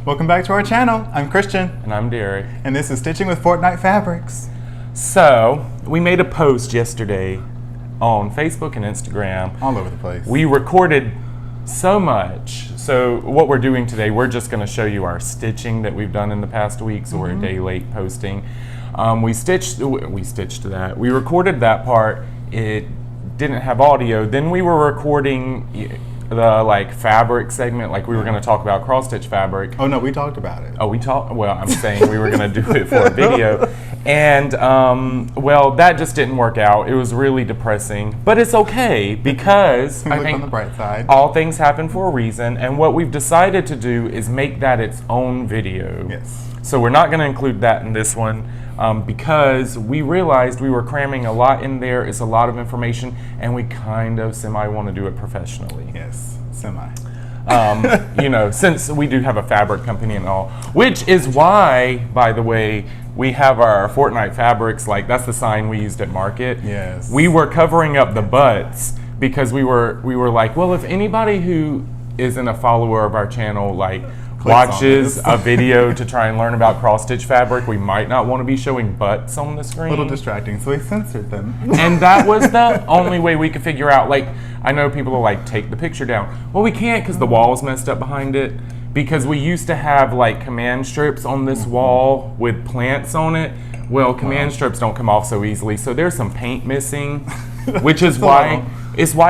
Welcome back to our channel. I'm Christian. And I'm Derek. And this is Stitching with Fortnight Fabrics. So, we made a post yesterday on Facebook and Instagram. All over the place. We recorded so much. So, what we're doing today, we're just going to show you our stitching that we've done in the past week. So, we're a day late posting. We stitched that. We recorded that part. It didn't have audio. Then we were recording the fabric segment, we were going to talk about cross-stitch fabric. Oh no, we talked about it. Oh, well, I'm saying we were going to do it for a video. And, well, that just didn't work out. It was really depressing. But it's okay, because I think on the bright side. All things happen for a reason. And what we've decided to do is make that its own video. Yes. So we're not going to include that in this one. Because we realized we were cramming a lot in there. It's a lot of information, and we kind of semi want to do it professionally. Yes, semi. Since we do have a fabric company and all, which is why, by the way, we have our Fortnight Fabrics, that's the sign we used at market. Yes. We were covering up the butts because we were like, well, if anybody who isn't a follower of our channel, watches a video to try and learn about cross-stitch fabric, we might not want to be showing butts on the screen. A little distracting, so we censored them. And that was the only way we could figure out, I know people are take the picture down. Well, we can't because the wall's messed up behind it. Because we used to have command strips on this wall with plants on it. Well, command strips don't come off so easily, so there's some paint missing, which is why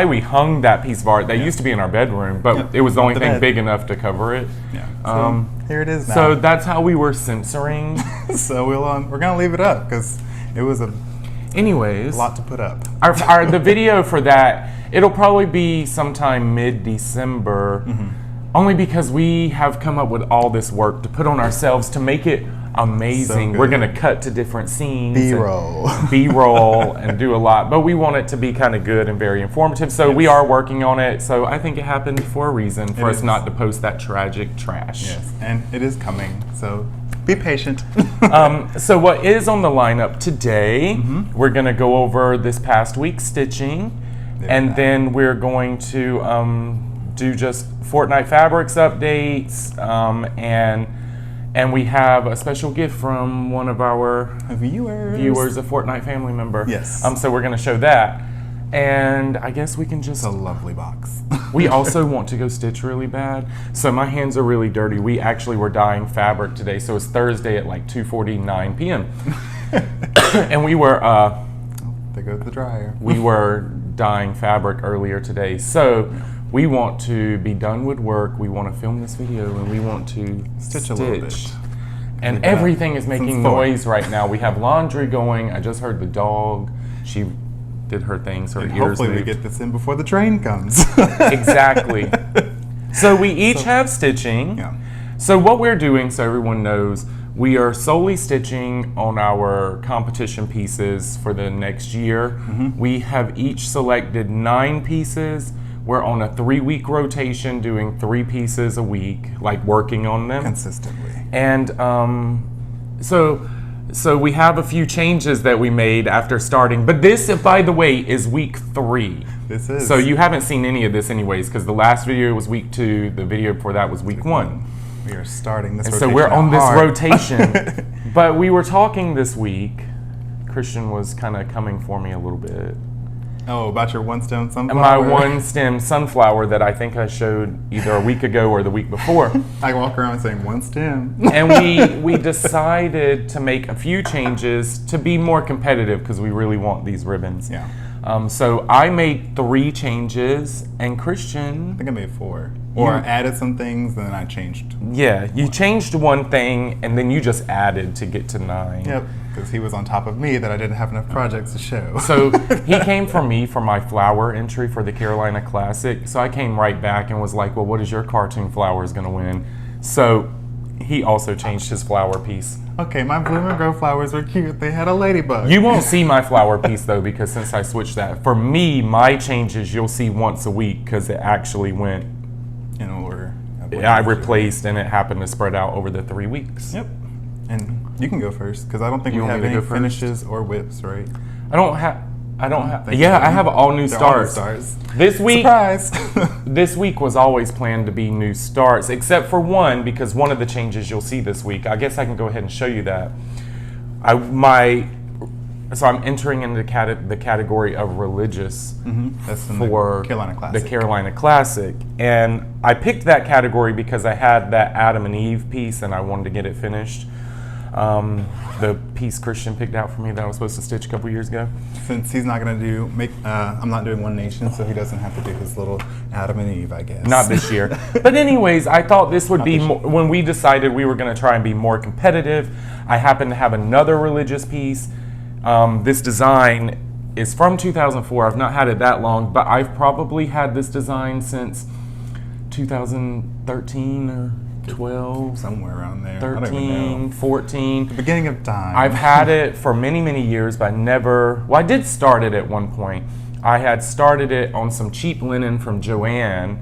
we hung that piece of art. That used to be in our bedroom, but it was the only thing big enough to cover it. Yeah. So here it is now. So that's how we were censoring. So we're gonna leave it up because it was a lot to put up. The video for that, it'll probably be sometime mid-December. Only because we have come up with all this work to put on ourselves to make it amazing. So we're going to cut to different scenes. B-roll. And do a lot. But we want it to be kind of good and very informative. So we are working on it. So I think it happened for a reason, for us not to post that tragic trash. Yes, and it is coming. So be patient. So what is on the lineup today, we're going to go over this past week's stitching. Then we're going to do just Fortnight Fabrics updates, and we have a special gift from one of our viewers, a Fortnight family member. Yes. So we're going to show that, and I guess we can just. It's a lovely box. We also want to go stitch really bad, so my hands are really dirty. We actually were dyeing fabric today, so it's Thursday at 2:49 p.m. And we were. There goes the dryer. We were dyeing fabric earlier today, so. We want to be done with work, we want to film this video, and we want to stitch a little bit. And everything is making noise right now. We have laundry going. I just heard the dog. She did her thing, so her ears hopefully moved. we get this in before the train comes. Exactly. So we each have stitching. Yeah. So what we're doing, so everyone knows, we are solely stitching on our competition pieces for the next year. We have each selected 9 pieces. We're on a 3-week rotation, doing 3 pieces a week, working on them consistently. And so we have a few changes that we made after starting. But this, by the way, is week 3. This is. So you haven't seen any of this anyways, because the last video was week 2. The video before that was week 1. We are starting this. And so we're on this rotation. But we were talking this week. Christian was kind of coming for me a little bit. Oh, about your one-stem sunflower? My one-stem sunflower that I think I showed either a week ago or the week before. I walk around saying one stem. And we decided to make a few changes to be more competitive because we really want these ribbons. Yeah. So I made 3 changes, and Christian... I think I made 4. Or I added some things, and then I changed. Yeah, you changed one thing, and then you just added to get to 9. Yep, because he was on top of me that I didn't have enough projects to show. So he came for me for my flower entry for the Carolina Classic. So I came right back and was like, well, what is your cartoon flowers going to win? So he also changed his flower piece. Okay, my bloom and grow flowers were cute. They had a ladybug. You won't see my flower piece, though, because since I switched that. For me, my changes you'll see once a week because it actually went in order. I replaced, and it happened to spread out over the 3 weeks. Yep. And you can go first, because I don't think we have any finishes or whips, right? I don't have... I don't have. Yeah, I have all new They're all new starts. stars. This week, Surprise! this week was always planned to be new starts, except for one, because one of the changes you'll see this week. I guess I can go ahead and show you that. So I'm entering into the category of religious That's in for the Carolina Classic. the Carolina Classic. And I picked that category because I had that Adam and Eve piece and I wanted to get it finished. The piece Christian picked out for me that I was supposed to stitch a couple years ago. Since he's not going to I'm not doing One Nation, so he doesn't have to do his little Adam and Eve, I guess. Not this year. But anyways, I thought this would be, when we decided we were going to try and be more competitive, I happened to have another religious piece. This design is from 2004. I've not had it that long, but I've probably had this design since 2013 or 12. Somewhere around there. I don't even 13, know. 14. The beginning of time. I've had it for many, many years, but I did start it at one point. I had started it on some cheap linen from Joann,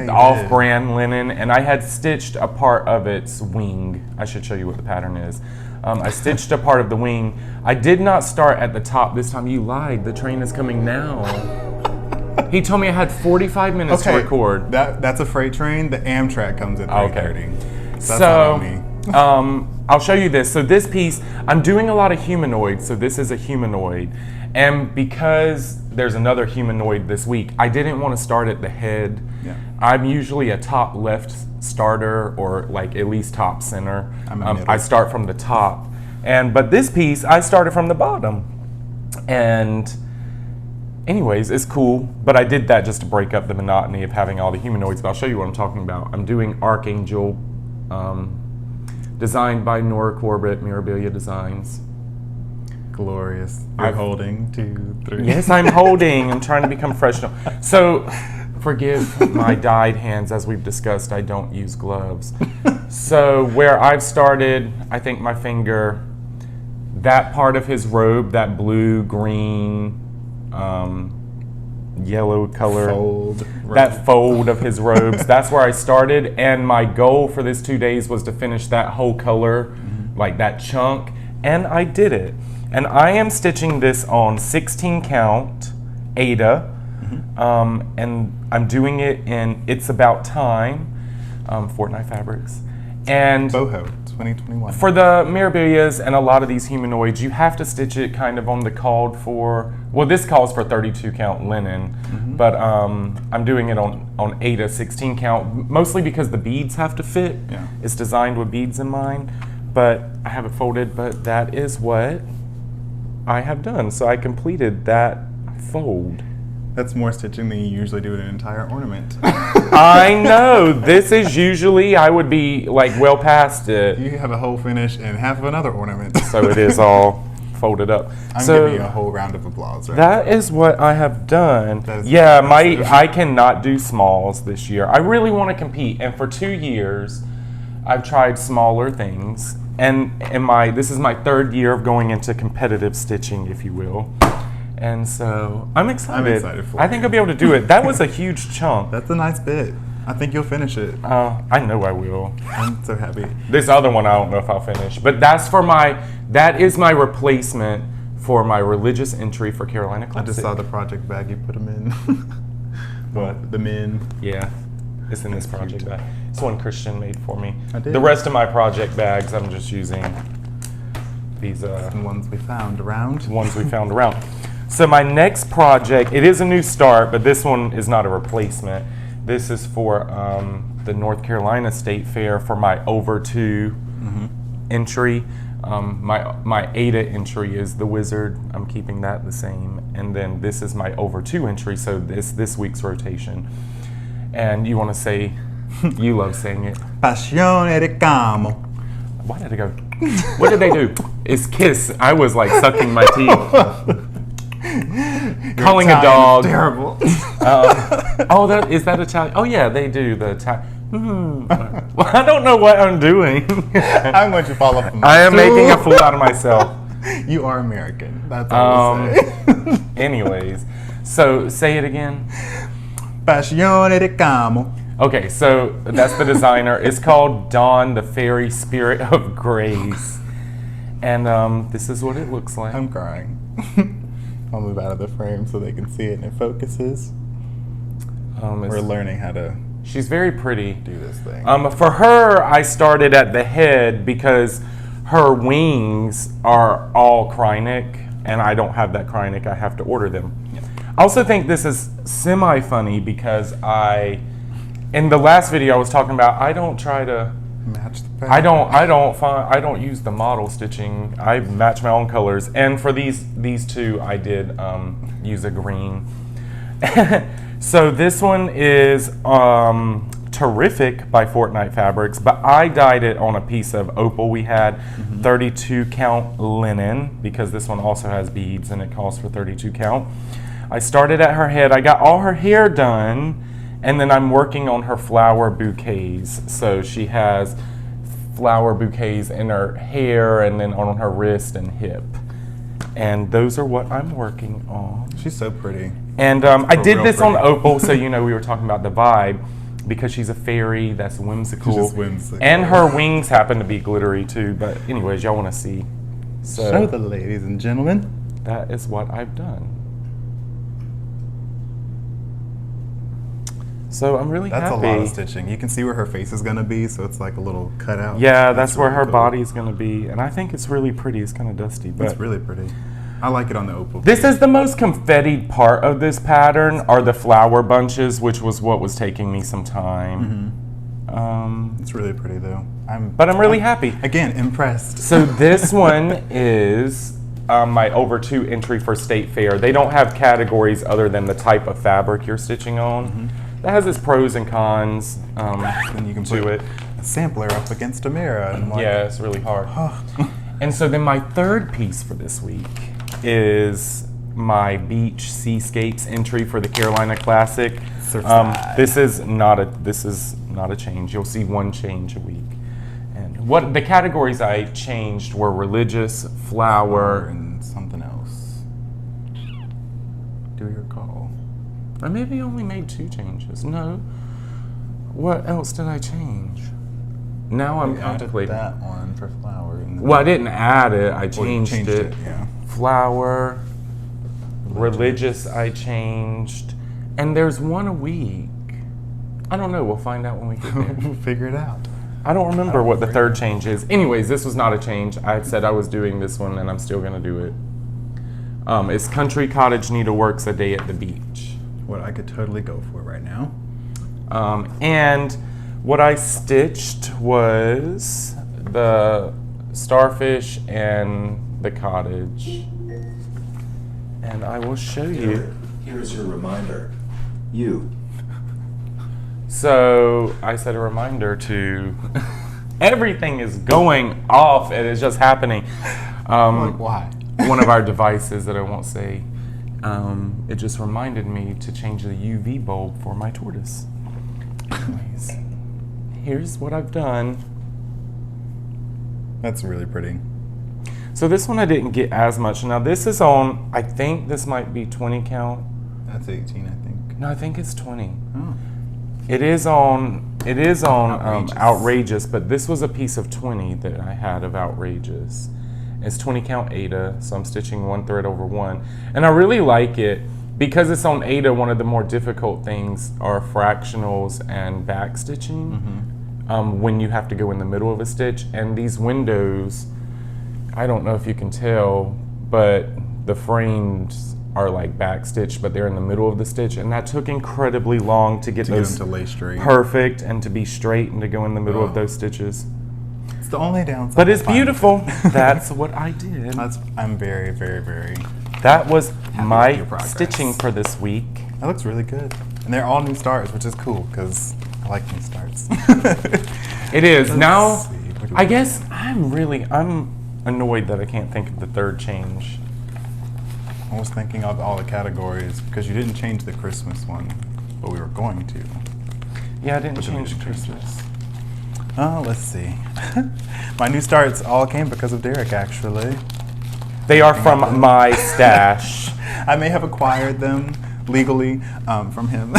off-brand linen, and I had stitched a part of its wing. I should show you what the pattern is. I stitched a part of the wing. I did not start at the top this time. You lied. The train is coming now. He told me I had 45 minutes to record. That's a freight train. The Amtrak comes at 3:30. So that's not on me. I'll show you this. So this piece, I'm doing a lot of humanoids. So this is a humanoid. And because there's another humanoid this week, I didn't want to start at the head. Yeah. I'm usually a top left starter or like at least top center. I start from the top. But this piece, I started from the bottom. And anyways, it's cool, but I did that just to break up the monotony of having all the humanoids, but I'll show you what I'm talking about. I'm doing Archangel, designed by Nora Corbett, Mirabilia Designs. Glorious. You're holding 2, 3. Yes, I'm holding. I'm trying to become professional. So, forgive my dyed hands, as we've discussed, I don't use gloves. So, where I've started, I think my finger, that part of his robe, that blue, green, yellow color, that fold of his robes, that's where I started, and my goal for this 2 days was to finish that whole color, like that chunk, and I did it. And I am stitching this on 16 count Ada, and I'm doing it in It's About Time, Fortnight Fabrics, and Boho 2021. For the Mirabilias and a lot of these humanoids, you have to stitch it kind of on the called for, well, this calls for 32 count linen, but I'm doing it on Ada 16 count, mostly because the beads have to fit. Yeah. It's designed with beads in mind, but I have it folded, but that is what I have done. So I completed that fold. That's more stitching than you usually do in an entire ornament. I know. This is usually, I would be like well past it. You have a whole finish and half of another ornament. So it is all folded up. I'm so giving you a whole round of applause right that now. is what I have done. Yeah, I cannot do smalls this year. I really want to compete, and for 2 years I've tried smaller things, and this is my 3rd year of going into competitive stitching, if you will. And so I'm excited. I'm excited for I think I'll be able to do it. That was a huge chunk. That's a nice bit. I think you'll finish it. I know I will. I'm so happy. This other one I don't know if I'll finish, but that is my replacement for my religious entry for Carolina Classic. I just saw the project bag you put them in. What? The men. Yeah, it's in this project bag. It's one Christian made for me. I did. The rest of my project bags, I'm just using these The ones we found around. ones we found around. So my next project, it is a new start, but this one is not a replacement. This is for the North Carolina State Fair for my over 2 entry. My Ada entry is the Wizard. I'm keeping that the same. And then this is my over 2 entry, so this week's rotation. And you want to say, you love saying it. Passione, Ricamo. Why did it go? What did they do? It's kiss. I was like sucking my teeth. Calling a dog. Terrible. Is that Italian? Oh yeah, they do the Italian. Well, I don't know what I'm doing. I'm going to follow up. I am making a fool out of myself. You are American. That's all I say. Anyways, so say it again. Passione, Ricamo. Okay, so that's the designer. It's called Dawn, the Fairy Spirit of Grace. And this is what it looks like. I'm crying. I'll move out of the frame so they can see it and it focuses. We're learning how to She's very pretty. do this thing. For her, I started at the head because her wings are all Krynic, and I don't have that Krynic. I have to order them. Yep. I also think this is semi-funny because in the last video I was talking about, I don't try to Match the pattern. I don't use the model stitching. I match my own colors, and for these two, I did use a green. So this one is Terrific by Fortnight Fabrics, but I dyed it on a piece of opal we had, 32 count linen, because this one also has beads and it calls for 32 count. I started at her head. I got all her hair done, and then I'm working on her flower bouquets. So she has flower bouquets in her hair and then on her wrist and hip. And those are what I'm working on. She's so pretty. And I did real this on pretty. opal, so you know we were talking about the vibe, because she's a fairy that's whimsical. She's just whimsical. And her wings happen to be glittery too. But anyways, y'all want to see. So Show the ladies and gentlemen. that is what I've done. So I'm really That's happy. a lot of stitching. You can see where her face is going to be, so it's like a little cutout. Yeah, that's where really her cool. body is going to be. And I think it's really pretty. It's kind of dusty. But It's really pretty. I like it on the opal. this is the most confettied part of this pattern, are the flower bunches, which was what was taking me some time. It's really pretty though. But I'm really happy. Again, impressed. So this one is my over 2 entry for State Fair. They don't have categories other than the type of fabric you're stitching on. That has its pros and cons Then you can to put it. a sampler up against a mirror. And like, Yeah, it's really hard. And so then my third piece for this week is my beach seascapes entry for the Carolina Classic. Surfside. This is not a change. You'll see one change a week. And what the categories I changed were religious, flower. and something else. Do you recall? I maybe only made 2 changes. No. What else did I change? Now I'm We added contemplating. that one for flower. And Well, I didn't add it. I Well, you changed it. Yeah. Flower, religious I changed, and there's one a week. I don't know. We'll find out when we get there. We'll figure it out. I don't remember what the third change is. Anyways, this was not a change. I had said I was doing this one, and I'm still going to do it. It's Country Cottage Needleworks, A Day at the Beach. What I could totally go for right now. And what I stitched was the starfish and the cottage. And I will show you. Here's your reminder. You. So I set a reminder to everything is going off. It is just happening. Like, why? One of our devices that I won't say, it just reminded me to change the UV bulb for my tortoise. Anyways, here's what I've done. That's really pretty. So this one I didn't get as much. Now this is on, I think this might be 20 count. That's 18, I think. No, I think it's 20. Oh. It is on Outrageous. Outrageous, but this was a piece of 20 that I had of Outrageous. It's 20 count Ada, so I'm stitching 1 thread over 1. And I really like it because it's on Ada. One of the more difficult things are fractionals and back stitching when you have to go in the middle of a stitch. And these windows, I don't know if you can tell, but the frames are like back stitched, but they're in the middle of the stitch, and that took incredibly long to get To get those them to lay straight. perfect and to be straight and to go in the middle of Oh. those stitches. It's the only downside. But it's I find. beautiful. That's what I did. I'm very, very, very. That was with my your progress. stitching for this week. That looks really good. And they're all new starts, which is cool because I like new starts. It is. Let's Now, see, what do we I got? guess I'm annoyed that I can't think of the third change. I was thinking of all the categories because you didn't change the Christmas one, but we were going to. Yeah, I didn't Which one change did you change? Christmas. Oh, let's see. My new starts all came because of Derek, actually. They are from my stash. I may have acquired them legally from him.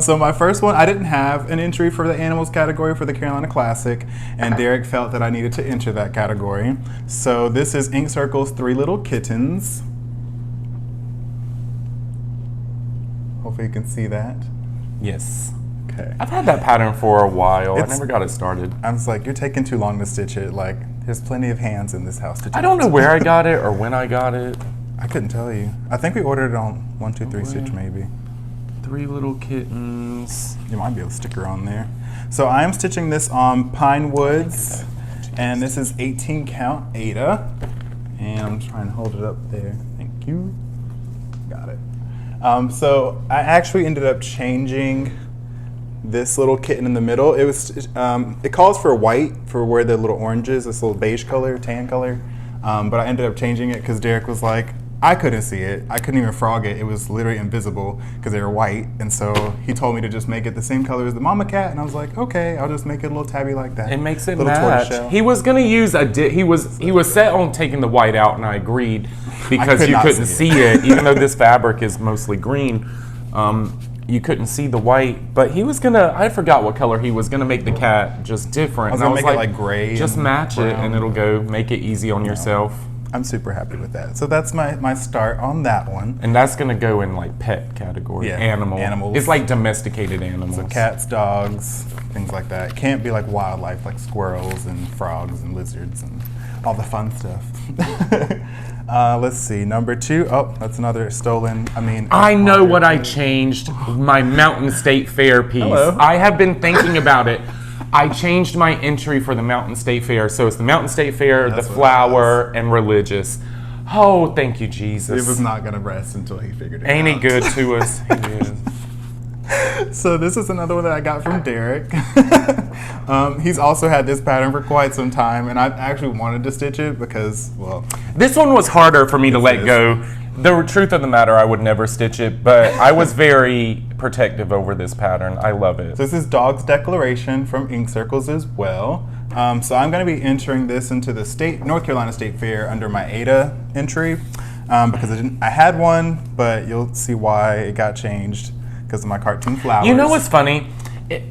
So my first one, I didn't have an entry for the animals category for the Carolina Classic, and Derek felt that I needed to enter that category. So this is Ink Circle's 3 Little Kittens. Hopefully you can see that. Yes. Okay. I've had that pattern for a while. I It's- never got it started. I was like, you're taking too long to stitch it. Like, there's plenty of hands in this house to do I don't know it. where I got it or when I got it. I couldn't tell you. I think we ordered it on 1, 2, 3 stitch maybe. 3 little kittens. You might be able to stick her on there. So I am stitching this on pine woods, and this is 18 count Ada. And I'm trying to hold it up there. Thank you. Got it. So I actually ended up changing this little kitten in the middle. It was it calls for white for where the little orange is, this little beige color, tan color. But I ended up changing it because Derek was like, I couldn't see it. I couldn't even frog it. It was literally invisible because they were white. And so he told me to just make it the same color as the mama cat. And I was like, okay, I'll just make it a little tabby like that. It makes it little match. tortoiseshell. He was gonna use he was set on taking the white out, and I agreed because could you not couldn't see see it, even though this fabric is mostly green. You couldn't see the white, but he was gonna. I forgot what color he was gonna make the cat just different. I was and gonna make it like gray. Just and match it, brown. and it'll go. Make it easy on yourself. I'm super happy with that. So that's my start on that one. And that's gonna go in like pet category, Yeah, animals. It's like domesticated animals. So cats, dogs, things like that. It can't be like wildlife, like squirrels and frogs and lizards and all the fun stuff. Let's see, number 2. Oh, that's another stolen. I know what I changed. My Mountain State Fair piece. Hello. I have been thinking about it. I changed my entry for the Mountain State Fair. So it's the Mountain State Fair, That's the what it flower, and religious. Oh, thank you, It Jesus. was not gonna rest until he figured it out. Ain't he good to us? He is. So this is another one that I got from Derek. He's also had this pattern for quite some time, and I actually wanted to stitch it because, well, This one was harder for me to let is. go. The truth of the matter, I would never stitch it, but I was very protective over this pattern. I love it. this is Dog's Declaration from Ink Circles as well. So I'm going to be entering this into the North Carolina State Fair under my Ada entry because I had one, but you'll see why it got changed because of my cartoon flowers. You know what's funny?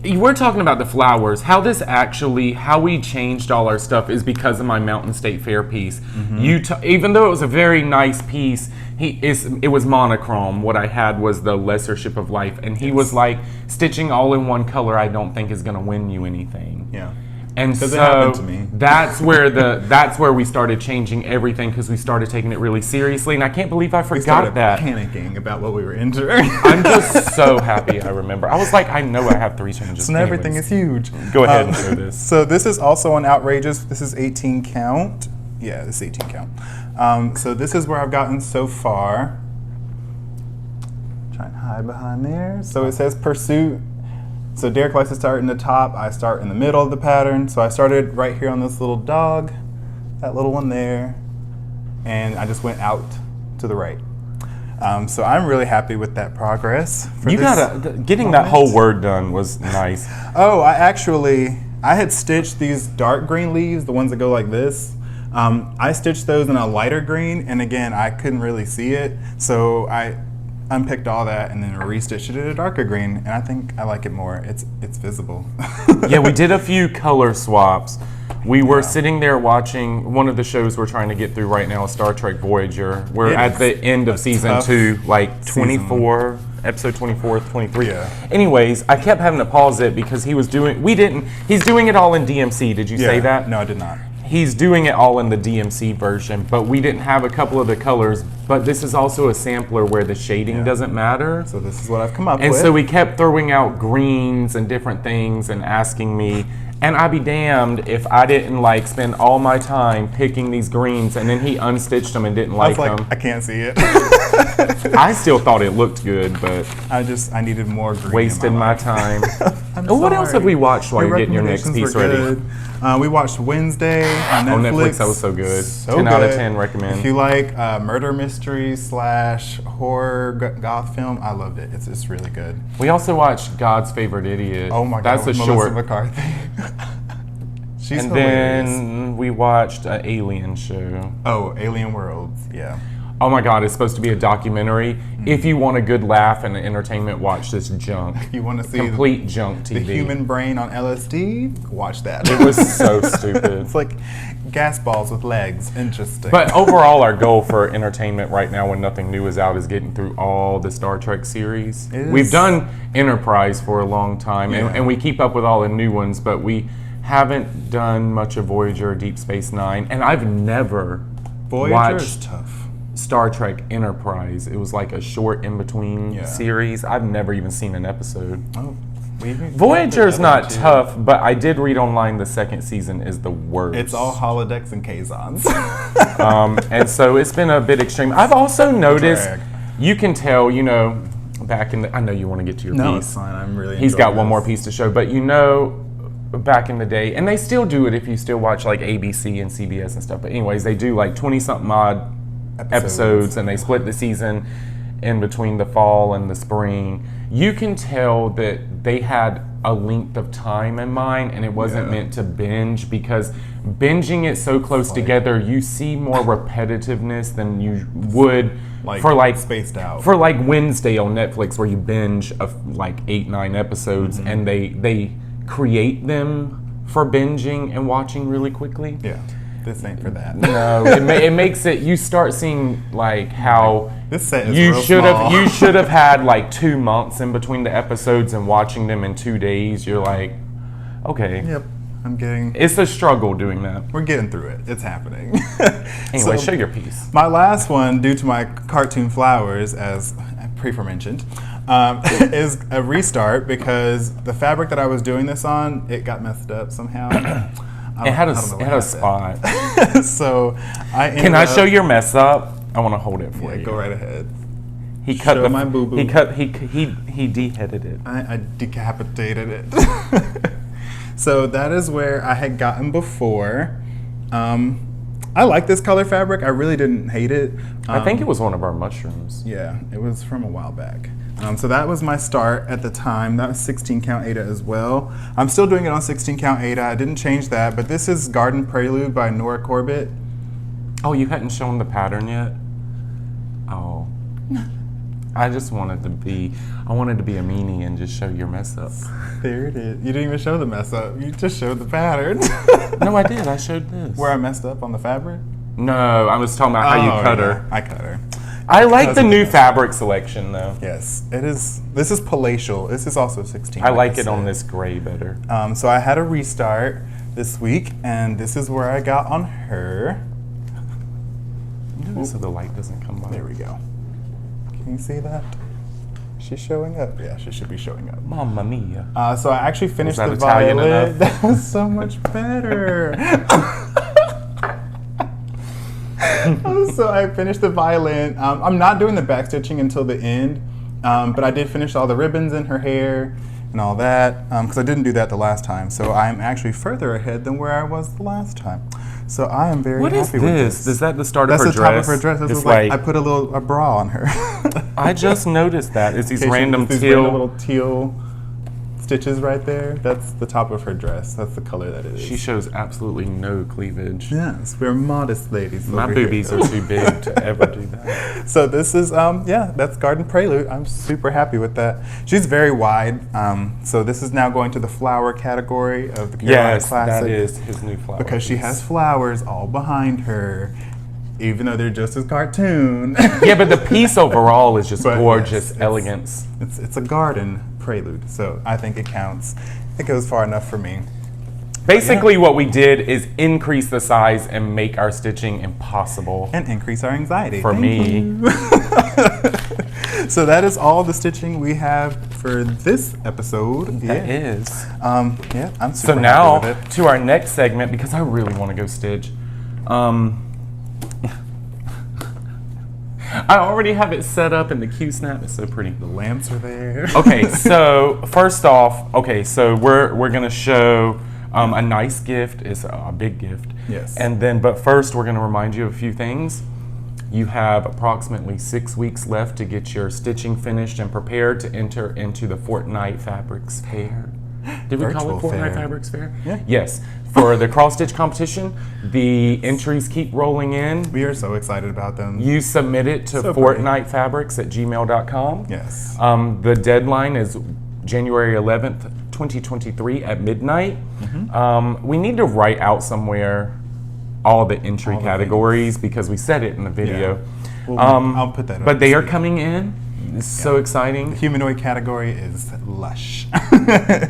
We're talking about the flowers. How we changed all our stuff is because of my Mountain State Fair piece. Even though it was a very nice piece, it was monochrome. What I had was the Lesser Ship of Life, and he was like, stitching all in one color I don't think is going to win you anything. Yeah. And so It happened to me. that's where we started changing everything because we started taking it really seriously, and I can't believe I We forgot started that. panicking about what we were entering. I'm just so happy I remember. I was like, I know I have 3 changes. So now everything is huge. Go ahead and show this. So this is also on Outrageous. This is 18 count. Yeah, this is 18 count. So this is where I've gotten so far. Try and hide behind there. So it says Pursuit. So Derek likes to start in the top. I start in the middle of the pattern. So I started right here on this little dog, that little one there, and I just went out to the right. So I'm really happy with that progress. Getting that whole word done was nice. Oh, I had stitched these dark green leaves, the ones that go like this. I stitched those in a lighter green, and again, I couldn't really see it, so I unpicked all that and then restitched it in a darker green, and I think I like it more. It's visible. Yeah, we did a few color swaps. We were sitting there watching one of the shows we're trying to get through right now, Star Trek Voyager. We're at the end of season 2, like 24. Episode 24, 23. Yeah. Anyways, I kept having to pause it because he's doing it all in DMC. Did you say that? No, I did not. He's doing it all in the DMC version, but we didn't have a couple of the colors. But this is also a sampler where the shading doesn't matter. So this is what I've come up And with. so we kept throwing out greens and different things and asking me, and I'd be damned if I didn't like spend all my time picking these greens, and then he unstitched them and didn't I was like like, them. I can't see it. I still thought it looked good, but I needed more green. wasted in my life. time. I'm What else sorry. have we watched while you're getting your next recommendations piece were ready? good. We watched Wednesday on Netflix. On Netflix, that was so good. So 10 out of good. 10 recommend. If you like murder mystery / horror goth film, I loved it. It's really good. We also watched God's Favorite Idiot. Oh my That's god, a with Melissa short. McCarthy. She's And hilarious. then we watched an Alien show. Oh, Alien Worlds. Yeah. Oh my God, it's supposed to be a documentary. If you want a good laugh and entertainment, watch this junk. You want to see complete junk TV. The human brain on LSD? Watch that. It was so stupid. It's like gas balls with legs. Interesting. But overall, our goal for entertainment right now, when nothing new is out, is getting through all the Star Trek series. We've done Enterprise for a long time, and we keep up with all the new ones, but we haven't done much of Voyager or Deep Space Nine, and I've never Voyager's watched tough. Star Trek Enterprise. It was like a short in-between series. I've never even seen an episode. Oh. Voyager's not tough, but I did read online the second season is the worst. It's all holodecks and Kazons. And so it's been a bit extreme. I've also noticed, you can tell, you know, back in the, I know you want to get to your piece. No, it's fine. I'm really He's got one this. more piece to show, but you know, back in the day, and they still do it if you still watch like ABC and CBS and stuff, but anyways, they do like 20-something odd episodes, and they split the season in between the fall and the spring. You can tell that they had a length of time in mind, and it wasn't meant to binge, because binging it so close together, you see more repetitiveness than you would for like spaced out. For like Wednesday on Netflix, where you binge of like 8-9 episodes, and they create them for binging and watching really quickly. Yeah. This ain't for that. No, it makes it. You start seeing like how this set is you real should small. have. You should have had like 2 months in between the episodes, and watching them in 2 days. You're like, okay. Yep, I'm getting. It's a struggle doing that. We're getting through it. It's happening. Anyway, show your piece. My last one, due to my cartoon flowers, as pre-mentioned, is a restart, because the fabric that I was doing this on, it got messed up somehow. It had a spot. So I Can I show your mess up? I want to hold it for you. Go right ahead. He cut Show my boo-boo. He cut. He de-headed it. I decapitated it. So that is where I had gotten before. I like this color fabric. I really didn't hate it. I think it was one of our mushrooms. Yeah, it was from a while back. So that was my start at the time. That was 16 count Ada as well. I'm still doing it on 16 count Ada. I didn't change that, but this is Garden Prelude by Nora Corbett. Oh, you hadn't shown the pattern yet? Oh. I just wanted to be, I wanted to be a meanie and just show your mess up. There it is. You didn't even show the mess up. You just showed the pattern. No, I did. I showed this. Where I messed up on the fabric? No, I was talking about how you cut her. I cut her. I like the new fabric selection, though. Yes, it is. This is palatial. This is also 16. I like it on this gray better. So I had a restart this week, and this is where I got on her. So the light doesn't come by. There we go. Can you see that? She's showing up. Yeah, she should be showing up. Mamma mia. So I actually finished that the Italian violet. enough? That was so much better. So I finished the violin. I'm not doing the back stitching until the end, but I did finish all the ribbons in her hair and all that, because I didn't do that the last time. So I'm actually further ahead than where I was the last time. So I am very happy with this. Is that the start That's of her the dress? top of her dress. This It's is like I put a bra on her. I just noticed that. It's these Okay, random these teal. random little teal stitches right there. That's the top of her dress. That's the color that it is. She shows absolutely no cleavage. Yes, we're modest ladies. My over boobies here. are too big to ever do that. So this is, that's Garden Prelude. I'm super happy with that. She's very wide. So this is now going to the flower category of the Carolina Yes, Classic. that is his new flower. Because she piece. has flowers all behind her, even though they're just as cartoon. Yeah, but the piece overall is just But gorgeous yes, it's- elegance. It's a garden prelude, so I think it counts. It goes far enough for me. Basically, what we did is increase the size and make our stitching impossible And increase our anxiety. for Thank me. you. So that is all the stitching we have for this episode. That is. Yeah, I'm super So now happy with it. to our next segment, because I really want to go stitch. I already have it set up in the Q-snap. It's so pretty. The lamps are there. Okay, so first off, so we're gonna show a nice gift. It's a big gift. Yes. And then, but first, we're gonna remind you of a few things. You have approximately 6 weeks left to get your stitching finished and prepared to enter into the Fortnight Fabrics Fair. Did we call Virtual it Fortnight fair. Fabrics Fair? Yeah. Yes. For the cross-stitch competition, the entries keep rolling in. We are so excited about them. You submit it to So great. fortnightfabrics@gmail.com. Yes. The deadline is January 11th, 2023 at midnight. We need to write out somewhere all the entry All the categories because we said it in the video. Yeah. Well, I'll put that up. But they are coming in. It's so exciting. The humanoid category is lush.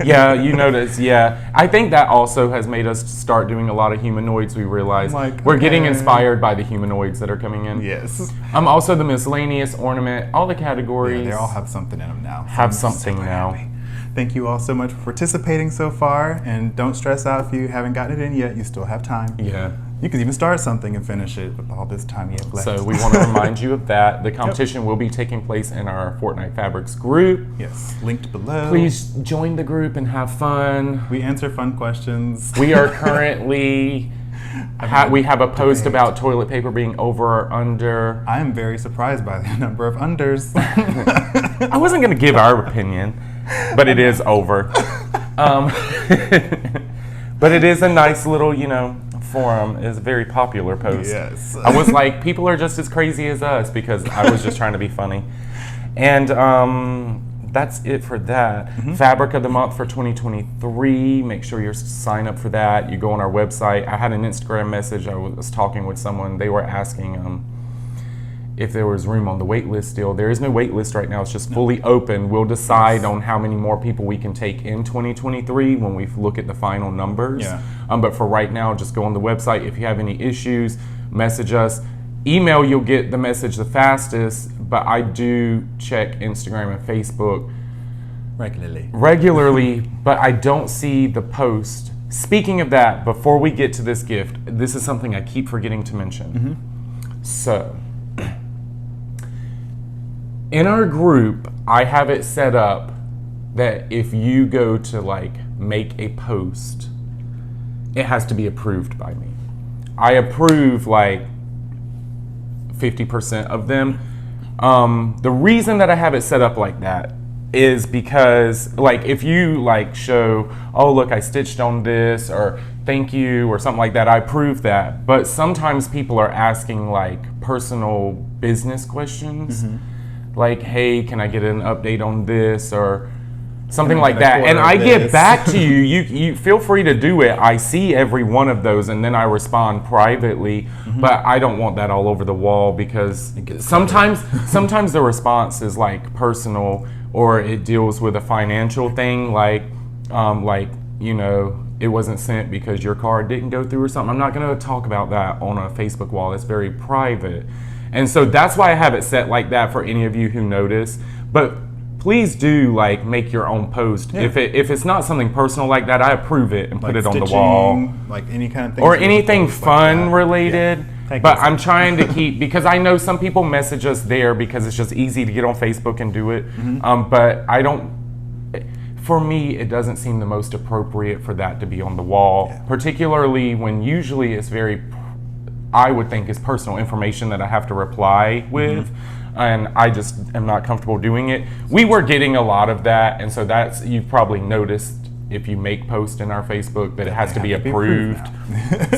Yeah, you notice. Yeah, I think that also has made us start doing a lot of humanoids. We realize Like, we're getting okay. inspired by the humanoids that are coming in. Yes. Also the miscellaneous, ornament, all the categories. Yeah, they all have something in them now. So Have I'm something super now. happy. Thank you all so much for participating so far, and don't stress out if you haven't gotten it in yet. You still have time. Yeah. You can even start something and finish it with all this time you have left. So we want to remind you of that. The competition will be taking place in our Fortnight Fabrics group. Yes, linked below. Please join the group and have fun. We answer fun questions. We are currently, we have a post about toilet paper being over or under. I am very surprised by the number of unders. I wasn't going to give our opinion, but it is over. But it is a nice little, forum. It's a very popular post. Yes. I was like, people are just as crazy as us because I was just trying to be funny. And that's it for that. Fabric of the Month for 2023. Make sure you sign up for that. You go on our website. I had an Instagram message. I was talking with someone. They were asking if there was room on the wait list still. There is no wait list right now. It's just fully open. We'll decide on how many more people we can take in 2023 when we look at the final numbers. Yeah. But for right now, just go on the website. If you have any issues, message us. Email, you'll get the message the fastest, but I do check Instagram and Facebook regularly, but I don't see the post. Speaking of that, before we get to this gift, this is something I keep forgetting to mention. So, in our group, I have it set up that if you go to make a post, it has to be approved by me. I approve 50% of them. The reason that I have it set up like that is because if you show, oh look, I stitched on this, or thank you, or something like that, I approve that. But sometimes people are asking personal business questions. Hey, can I get an update on this, or something like that? And I get back to you. You feel free to do it. I see every one of those, and then I respond privately. But I don't want that all over the wall because sometimes the response is personal, or it deals with a financial thing, it wasn't sent because your card didn't go through or something. I'm not going to talk about that on a Facebook wall. It's very private. And so that's why I have it set like that for any of you who notice. But please do make your own post. Yeah. If it's not something personal like that, I approve it and put it on the stitching, wall. Any kind of thing. Or anything fun related. Yeah. But I'm trying to keep, because I know some people message us there because it's just easy to get on Facebook and do it. But I don't, for me, it doesn't seem the most appropriate for that to be on the wall, particularly when usually it's very, I would think, is personal information that I have to reply with. And I just am not comfortable doing it. We were getting a lot of that, and so that's, you've probably noticed if you make posts in our Facebook that it has to be approved.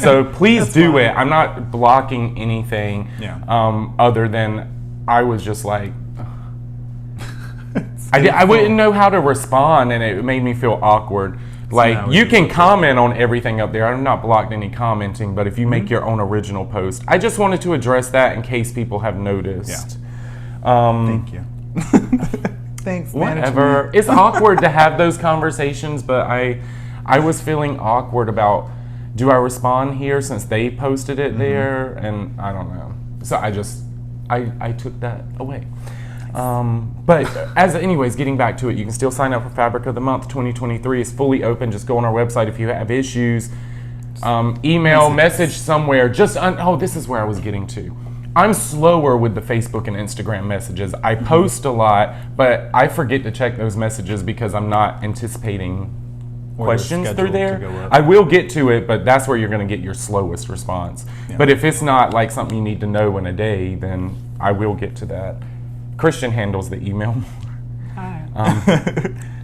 So please do it. I'm not blocking anything other than I was just I wouldn't know how to respond, and it made me feel awkward. You can comment on everything up there. I'm not blocked any commenting, but if you make your own original post, I just wanted to address that in case people have noticed. Thank you. Thanks, Whatever. management. It's awkward to have those conversations, but I was feeling awkward about, do I respond here since they posted it there? And I don't know. So I took that away. But anyways, getting back to it, you can still sign up for Fabric of the Month 2023. It's fully open. Just go on our website if you have issues. Email, message somewhere. This is where I was getting to. I'm slower with the Facebook and Instagram messages. I post a lot, but I forget to check those messages because I'm not anticipating questions through there. I will get to it, but that's where you're going to get your slowest response. But if it's not something you need to know in a day, then I will get to that. Christian handles the email.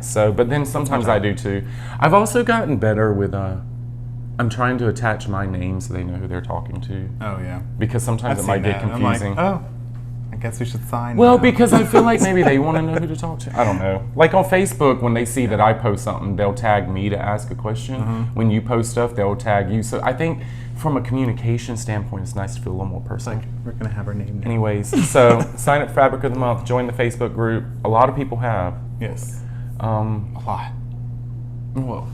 So, but then sometimes I do too. I've also gotten better with, I'm trying to attach my name so they know who they're talking to. Oh, yeah. Because sometimes I've it might seen get that. I'm like, confusing. oh, I guess we should sign Well, now. because I feel like maybe they want to know who to talk to. I don't know. Like on Facebook, when they see that I post something, they'll tag me to ask a question. When you post stuff, they'll tag you. So I think from a communication standpoint, it's nice to feel a little more personal. We're going to have our name now. Anyways, so sign up Fabric of the Month, join the Facebook group. A lot of people have. Yes. A lot. Well,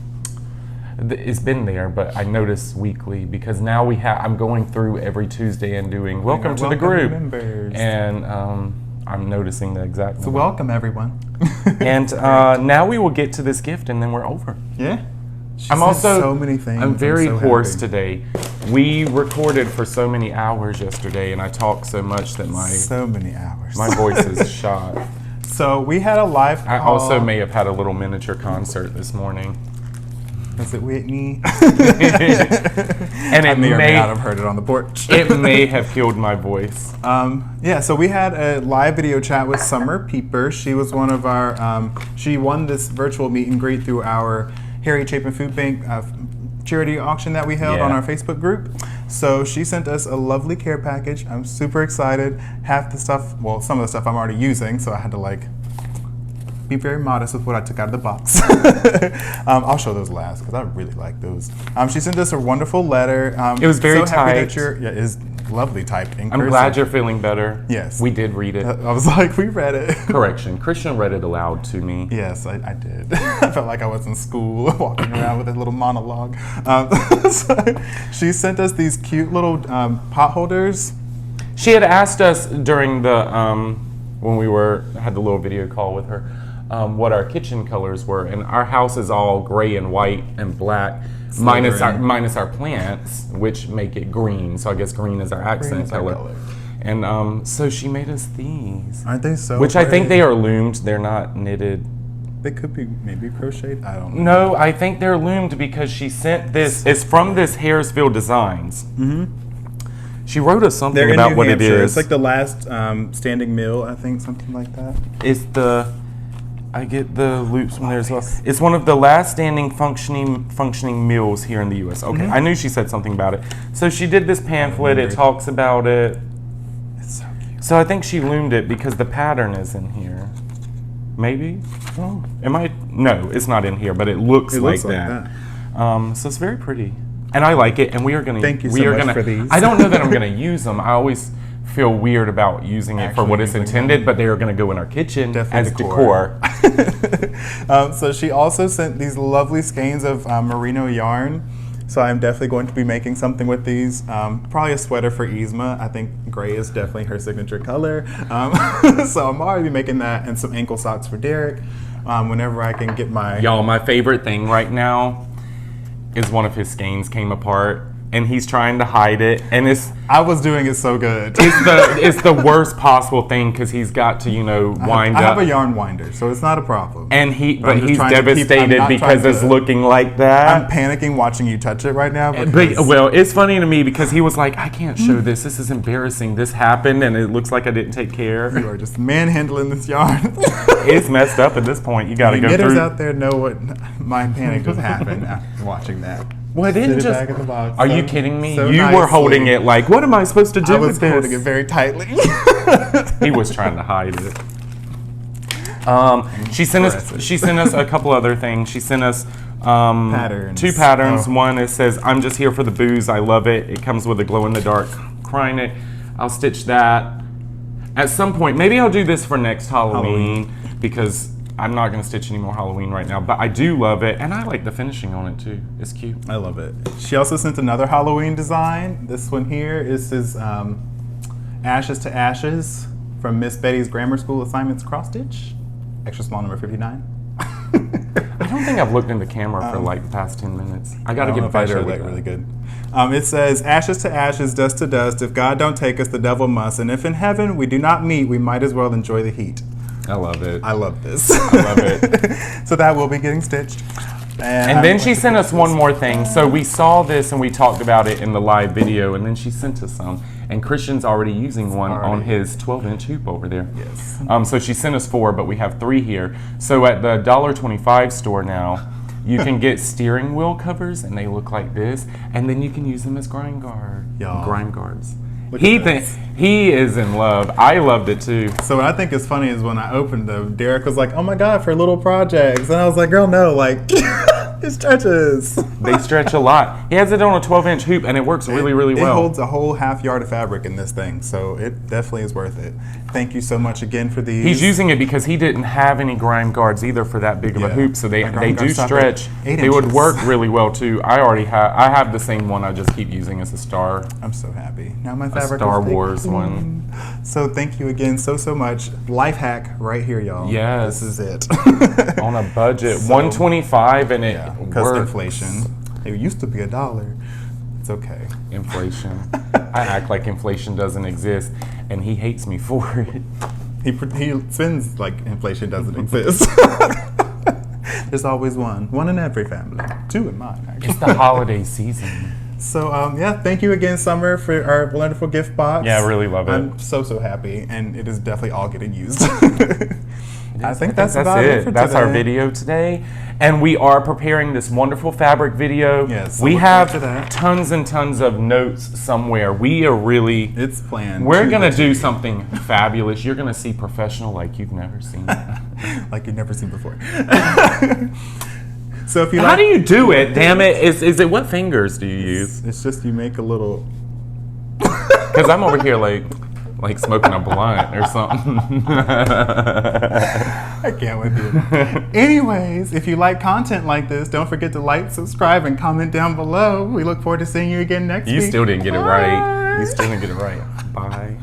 it's been there, but I notice weekly because now I'm going through every Tuesday and doing welcome to the group. Members. And I'm noticing the exact So number. welcome, everyone. And now we will get to this gift and then we're over. Yeah. I'm also so many things. I'm very so hoarse happy. today. We recorded for so many hours yesterday and I talked so much that So many hours. my voice is shot. So we had a live I call. also may have had a little miniature concert this morning. Was it Whitney? And I it may or may may not have heard it on the porch. it may have killed my voice. Yeah, so we had a live video chat with Summer Peeper. She was one of our, she won this virtual meet and greet through our Harry Chapin Food Bank charity auction that we held on Yeah. our Facebook group. So she sent us a lovely care package. I'm super excited. Half the stuff, well, some of the stuff I'm already using, so I had to like be very modest with what I took out of the box. I'll show those last because I really like those. She sent us a wonderful letter. It was very so happy typed. that it is lovely typed in I'm cursive. glad you're feeling better. Yes. We did read it. I was like, we read it. Correction. Christian read it aloud to me. Yes, I did. I felt like I was in school walking around with a little monologue. So she sent us these cute little pot holders. She had asked us during the when we had the little video call with her what our kitchen colors were, and our house is all gray and white and black, minus our plants, which make it green. So I guess green is our accent is our color. color. And so she made us these, Aren't they so which I think pretty? they are loomed. They're not knitted. They could be maybe crocheted. I don't know. No, I think they're loomed because she sent this. It's from this Harrisville Designs. She wrote us something They're in about New what Hampshire. it is. It's like the last standing mill, I think, something like that. It's I get the loops from there as well. It's one of the last standing functioning mills here in the U.S. Okay, I knew she said something about it. So she did this pamphlet. It talks about it. It's so cute. So I think she loomed it because the pattern is in here. Maybe? Oh, no, it's not in here, but it looks like that. So it's very pretty. And I like it, and we are going to... Thank you so much for these. I don't know that I'm going to use them. I always feel weird about using it for what it's intended, but they are going to go in our kitchen Definitely as decor. So she also sent these lovely skeins of merino yarn. So I'm definitely going to be making something with these. Probably a sweater for Yzma. I think gray is definitely her signature color. So I'm already making that, and some ankle socks for Derek. Whenever I can get my... Y'all, my favorite thing right now is one of his skeins came apart, and he's trying to hide it, and I was doing it so good. it's the worst possible thing because he's got to wind I have up. a yarn winder, so it's not a problem. And I'm just he's trying to keep- I'm devastated not because trying it's to- looking like I'm that. panicking watching you touch it right now. But, Because well, it's funny to me because he was like, I can't show this. This is embarrassing. This happened, and it looks like I didn't take care. you are just manhandling this yarn. It's messed up at this point. You got to The go knitters through. out there know what my panic just happened after watching that. Well, I didn't Sit it just. back in the box Are so- you kidding me? so You were nicely. holding it like, what am I supposed to do I was with this? holding it very tightly. He was trying to hide it. She sent us a couple other things. She sent us Patterns. 2 patterns. Oh. One, it says, I'm just here for the booze. I love it. It comes with a glow-in-the-dark crinock. I'll stitch that at some point. Maybe I'll do this for next Halloween. Because I'm not going to stitch any more Halloween right now. But I do love it. And I like the finishing on it, too. It's cute. I love it. She also sent another Halloween design. This one here is his Ashes to Ashes from Miss Betty's Grammar School Assignments Cross Stitch. Extra small number 59. I don't think I've looked in the camera for like the past 10 minutes. I got to get better with that. Really good. It says, ashes to ashes, dust to dust. If God don't take us, the devil must. And if in heaven we do not meet, we might as well enjoy the heat. I love it. I love this. I love it. So that will be getting stitched. And then she sent us one more thing. So we saw this and we talked about it in the live video, and then she sent us some. And Christian's already using one on his 12-inch hoop over there. Yes. So she sent us 4, but we have 3 here. So at the $1.25 store now, you can get steering wheel covers, and they look like this, and then you can use them as grime guards. He is in love. I loved it too. So what I think is funny is when I opened them, Derek was like, "Oh my God, for little projects," and I was like, "Girl, no, like it stretches." They stretch a lot. He has it on a 12-inch hoop, and it works really, really well. It holds a whole half yard of fabric in this thing, so it definitely is worth it. Thank you so much again for these. He's using it because he didn't have any grime guards either for that big of a hoop, so they do stretch. They would work really well too. I have the same one. I just keep using as a star. I'm so happy. Now my fabric Star is Wars one. So thank you again so much. Life hack right here, y'all. Yes. This is it. On a budget, $125, and it because works. inflation. It used to be $1. It's okay. Inflation. I act like inflation doesn't exist, and he hates me for it. He sins like inflation doesn't exist. There's always one in every family, 2 in mine. Actually. It's the holiday season. So thank you again, Summer, for our wonderful gift box. Yeah, I really love it. I'm so happy, and it is definitely all getting used. I think that's about it for That's today. our video today. And we are preparing this wonderful fabric video. Yes, so we look have forward to that. tons and tons of notes somewhere. We are really... It's planned. We're going to do something fabulous. You're going to see professional like you've never seen. Like you've never seen before. So if you How do you do it? Damn it. Is it what fingers do you use? It's just you make a little... Because I'm over here like smoking a blunt or something. I can't with you. Anyways, if you like content like this, don't forget to like, subscribe, and comment down below. We look forward to seeing you again next week. You still didn't get it right. You still didn't get it right. Bye.